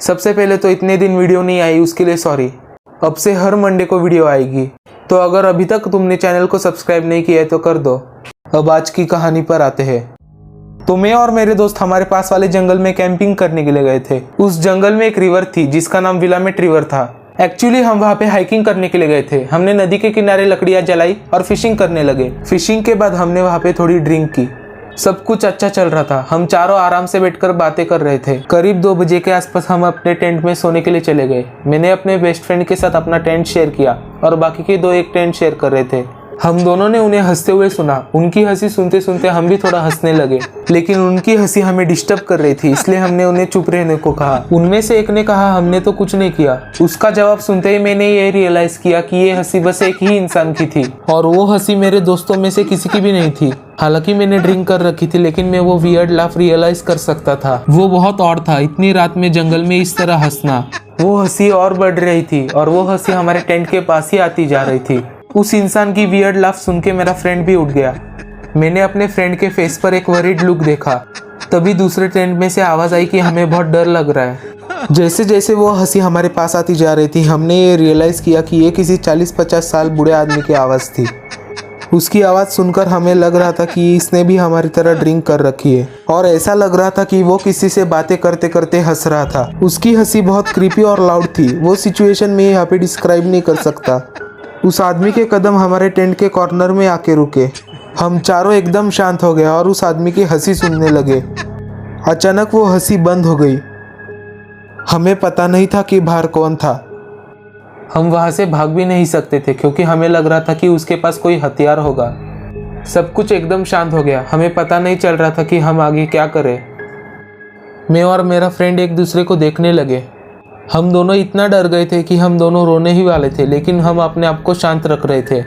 सबसे पहले तो इतने दिन वीडियो नहीं आई उसके लिए सॉरी। अब से हर मंडे को वीडियो आएगी। तो अगर अभी तक तुमने चैनल को सब्सक्राइब नहीं किया है तो कर दो। अब आज की कहानी पर आते हैं। तो मैं और मेरे दोस्त हमारे पास वाले जंगल में कैंपिंग करने के लिए गए थे। उस जंगल में एक रिवर थी जिसका नाम विलामेट रिवर था। एक्चुअली हम वहाँ पे हाइकिंग करने के लिए गए थे। हमने नदी के किनारे लकड़ियाँ जलाई और फिशिंग करने लगे। फिशिंग के बाद हमने वहाँ पे थोड़ी ड्रिंक की। सब कुछ अच्छा चल रहा था। हम चारों आराम से बैठकर बातें कर रहे थे। करीब 2 बजे के आसपास हम अपने टेंट में सोने के लिए चले गए। मैंने अपने बेस्ट फ्रेंड के साथ अपना टेंट शेयर किया और बाकी के 2 एक टेंट शेयर कर रहे थे। हम दोनों ने उन्हें हंसते हुए सुना। उनकी हंसी सुनते सुनते हम भी थोड़ा हंसने लगे, लेकिन उनकी हंसी हमें डिस्टर्ब कर रही थी, इसलिए हमने उन्हें चुप रहने को कहा। उनमें से एक ने कहा हमने तो कुछ नहीं किया। उसका जवाब सुनते ही मैंने ये रियलाइज किया कि ये हंसी बस एक ही इंसान की थी और वो हंसी मेरे दोस्तों में से किसी की भी नहीं थी। हालांकि मैंने ड्रिंक कर रखी थी, लेकिन मैं वो वियर्ड लाफ रियलाइज कर सकता था। वो बहुत ऑड था, इतनी रात में जंगल में इस तरह हंसना। वो हंसी और बढ़ रही थी और वो हंसी हमारे टेंट के पास ही आती जा रही थी। उस इंसान की वियर्ड लाफ सुन के मेरा फ्रेंड भी उठ गया। मैंने अपने फ्रेंड के फेस पर एक वरीड लुक देखा। तभी दूसरे टेंट में से आवाज़ आई कि हमें बहुत डर लग रहा है। जैसे जैसे वो हंसी हमारे पास आती जा रही थी, हमने ये रियलाइज़ किया कि ये किसी 40-50 साल बूढ़े आदमी की आवाज़ थी। उसकी आवाज़ सुनकर हमें लग रहा था कि इसने भी हमारी तरह ड्रिंक कर रखी है और ऐसा लग रहा था कि वो किसी से बातें करते करते हंस रहा था। उसकी हंसी बहुत क्रीपी और लाउड थी। वो सिचुएशन में यहाँ पे डिस्क्राइब नहीं कर सकता। उस आदमी के कदम हमारे टेंट के कॉर्नर में आके रुके। हम चारों एकदम शांत हो गए और उस आदमी की हंसी सुनने लगे। अचानक वो हंसी बंद हो गई। हमें पता नहीं था कि बाहर कौन था। हम वहाँ से भाग भी नहीं सकते थे क्योंकि हमें लग रहा था कि उसके पास कोई हथियार होगा। सब कुछ एकदम शांत हो गया। हमें पता नहीं चल रहा था कि हम आगे क्या करें। मैं और मेरा फ्रेंड एक दूसरे को देखने लगे। हम दोनों इतना डर गए थे कि हम दोनों रोने ही वाले थे, लेकिन हम अपने आप को शांत रख रहे थे।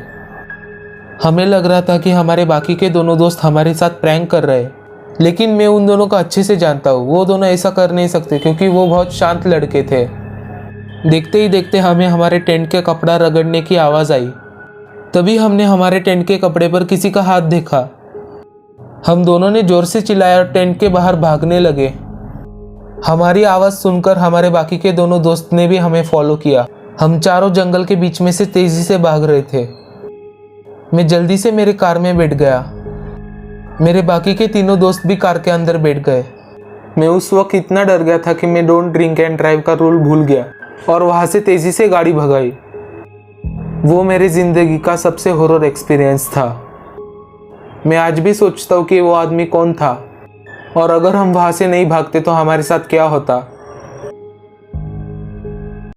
हमें लग रहा था कि हमारे बाकी के दोनों दोस्त हमारे साथ प्रैंक कर रहे हैं, लेकिन मैं उन दोनों को अच्छे से जानता हूँ। वो दोनों ऐसा कर नहीं सकते क्योंकि वो बहुत शांत लड़के थे। देखते ही देखते हमें हमारे टेंट के कपड़ा रगड़ने की आवाज़ आई। तभी हमने हमारे टेंट के कपड़े पर किसी का हाथ देखा। हम दोनों ने ज़ोर से चिल्लाया और टेंट के बाहर भागने लगे। हमारी आवाज़ सुनकर हमारे बाकी के दोनों दोस्त ने भी हमें फॉलो किया। हम चारों जंगल के बीच में से तेज़ी से भाग रहे थे। मैं जल्दी से मेरे कार में बैठ गया। मेरे बाकी के तीनों दोस्त भी कार के अंदर बैठ गए। मैं उस वक्त इतना डर गया था कि मैं डोंट ड्रिंक एंड ड्राइव का रूल भूल गया और वहाँ से तेज़ी से गाड़ी भगाई। वो मेरी ज़िंदगी का सबसे हॉरर एक्सपीरियंस था। मैं आज भी सोचता हूँ कि वो आदमी कौन था और अगर हम वहाँ से नहीं भागते तो हमारे साथ क्या होता।